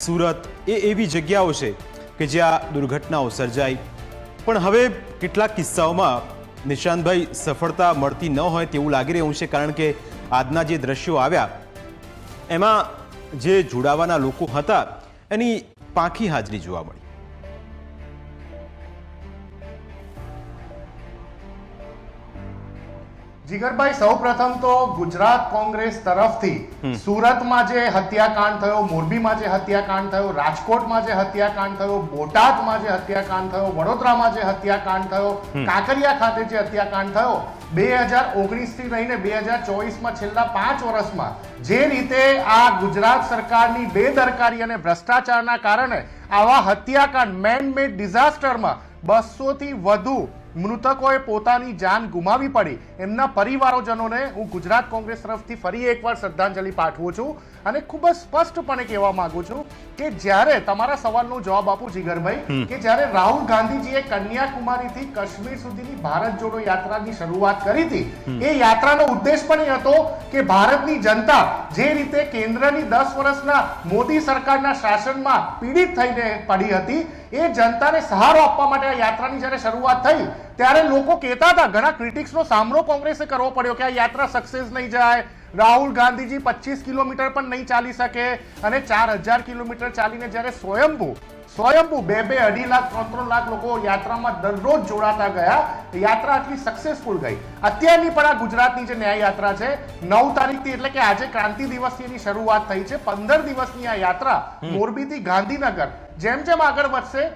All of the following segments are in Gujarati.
સુરત એવી જગ્યાઓ છે કે જ્યાં દુર્ઘટનાઓ સર્જાઈ, પણ હવે કેટલાક કિસ્સાઓમાં નિશાંતભાઈ સફળતા મળતી ન હોય તેવું લાગી રહ્યું છે, કારણ કે આજના જે દ્રશ્યો આવ્યા એમાં જે જોડાવાના લોકો હતા એની પાંખી હાજરી જોવા મળી। જીગરભાઈ, સૌપ્રથમ તો ગુજરાત કોંગ્રેસ તરફથી સુરતમાં જે હત્યાકાંડ થયો, મોરબીમાં જે હત્યાકાંડ થયો, રાજકોટમાં જે હત્યાકાંડ થયો, બોટાદમાં જે હત્યાકાંડ થયો, વડોદરામાં જે હત્યાકાંડ થયો, કાંકરિયા ખાતે જે હત્યાકાંડ થયો, 2019 થી લઈને 2024માં છેલ્લા 5 વર્ષમાં જે રીતે આ ગુજરાત સરકારની બેદરકારી અને ભ્રષ્ટાચારના કારણે આવા હત્યાકાંડ મેન મેડ ડિઝાસ્ટરમાં 200 થી વધુ મૃતકોએ પોતાની જાન ગુમાવી પડી, એમના પરિવારજનોને હું ગુજરાત કોંગ્રેસ તરફથી ફરી એકવાર શ્રદ્ધાંજલિ પાઠવું છું અને ખૂબ જ સ્પષ્ટપણે કહેવા માંગુ છું કે જ્યારે તમારા સવાલનો જવાબ આપું જીગરભાઈ, કે જ્યારે રાહુલ ગાંધીજીએ કન્યાકુમારીથી કાશ્મીર સુધીની ભારત જોડો યાત્રાની શરૂઆત કરી હતી, એ યાત્રાનો ઉદ્દેશ પણ એ હતો કે ભારતની જનતા જે રીતે કેન્દ્રની 10 વર્ષના મોદી સરકારના શાસનમાં પીડિત થઈને પડી હતી, એ જનતાને સહારો આપવા માટે આ યાત્રાની જ્યારે શરૂઆત થઈ ત્યારે લોકો કહેતા હતા, ઘણા ક્રિટિક્સનો સામનો કોંગ્રેસે કરવો પડ્યો કે આ યાત્રા સક્સેસ નહીં જાય, રાહુલ ગાંધીજી 25 કિલોમીટર પણ નહીં ચાલી શકે અને 4000 કિલોમીટર ચાલીને જ્યારે સ્વયંભૂ 2-2, 2.5 લાખ 3-3 લાખ લોકો યાત્રામાં દરરોજ જોડાતા ગયા, યાત્રા આટલી સક્સેસફુલ ગઈ। અત્યારની પણ આ ગુજરાતની જે ન્યાય યાત્રા છે 9 તારીખથી, એટલે કે આજે ક્રાંતિ દિવસની એની શરૂઆત થઈ છે, 15 દિવસની આ યાત્રા મોરબીથી ગાંધીનગર જેમ જેમ આગળ વધશે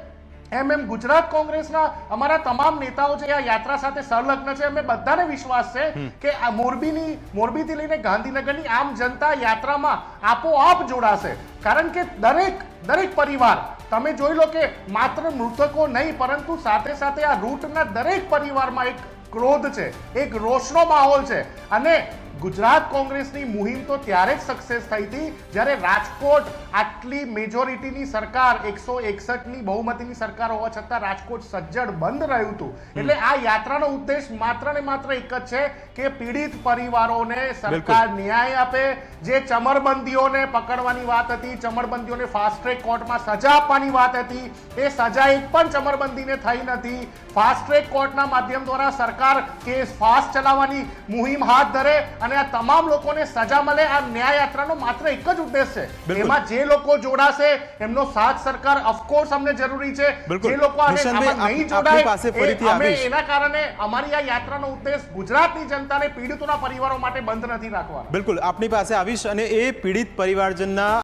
એમ ગુજરાત કોંગ્રેસના અમારા તમામ નેતાઓ જે આ યાત્રા સાથે સંલગ્ન છે, અમે બધાને વિશ્વાસ છે કે આ મોરબીથી લઈને ગાંધીનગરની આમ જનતા યાત્રામાં આપોઆપ જોડાશે, કારણ કે દરેક પરિવાર તમે જોઈ લો કે માત્ર મૃતકો નહીં પરંતુ સાથે સાથે આ રૂટના દરેક પરિવારમાં એક ક્રોધ છે, એક રોષનો માહોલ છે અને ગુજરાત કોંગ્રેસની મુહિમ તો ત્યારે જ સક્સેસ થઈ હતી જ્યારે રાજકોટ આટલી મેજોરિટીની સરકાર 161ની બહુમતીની સરકાર હોવા છતાં રાજકોટ સજ્જડ બંધ રહ્યું હતું। એટલે આ યાત્રાનો ઉદ્દેશ માત્ર ને માત્ર એક જ છે કે પીડિત પરિવારોને સરકાર ન્યાય આપે, જે ચમરબંધીઓને પકડવાની વાત હતી, ચમરબંધીઓને ફાસ્ટ ટ્રેક કોર્ટમાં સજા આપવાની વાત હતી, એ સજા એક પણ ચમરબંધીને થઈ નથી। ફાસ્ટ ટ્રેક કોર્ટના માધ્યમ દ્વારા સરકાર કેસ ફાસ્ટ ચલાવવાની મુહિમ હાથ ધરે અને આ તમામ લોકોને સજા મળે, આ ન્યાય યાત્રાનો માત્ર એક જ ઉદ્દેશ છે। એમાં જે લોકો જોડાશે એમનો સાથ સરકાર ઓફકોર્સ અમને જરૂરી છે, જે લોકો આમાં નહીં જોડાય અમે એના કારણે અમારી આ યાત્રાનો ઉદ્દેશ ગુજરાતની જનતાને, પીડિતોના પરિવારો માટે બંધ નથી રાખવાનો। બિલકુલ આપની પાસે આવીશ અને એ પીડિત પરિવારજનના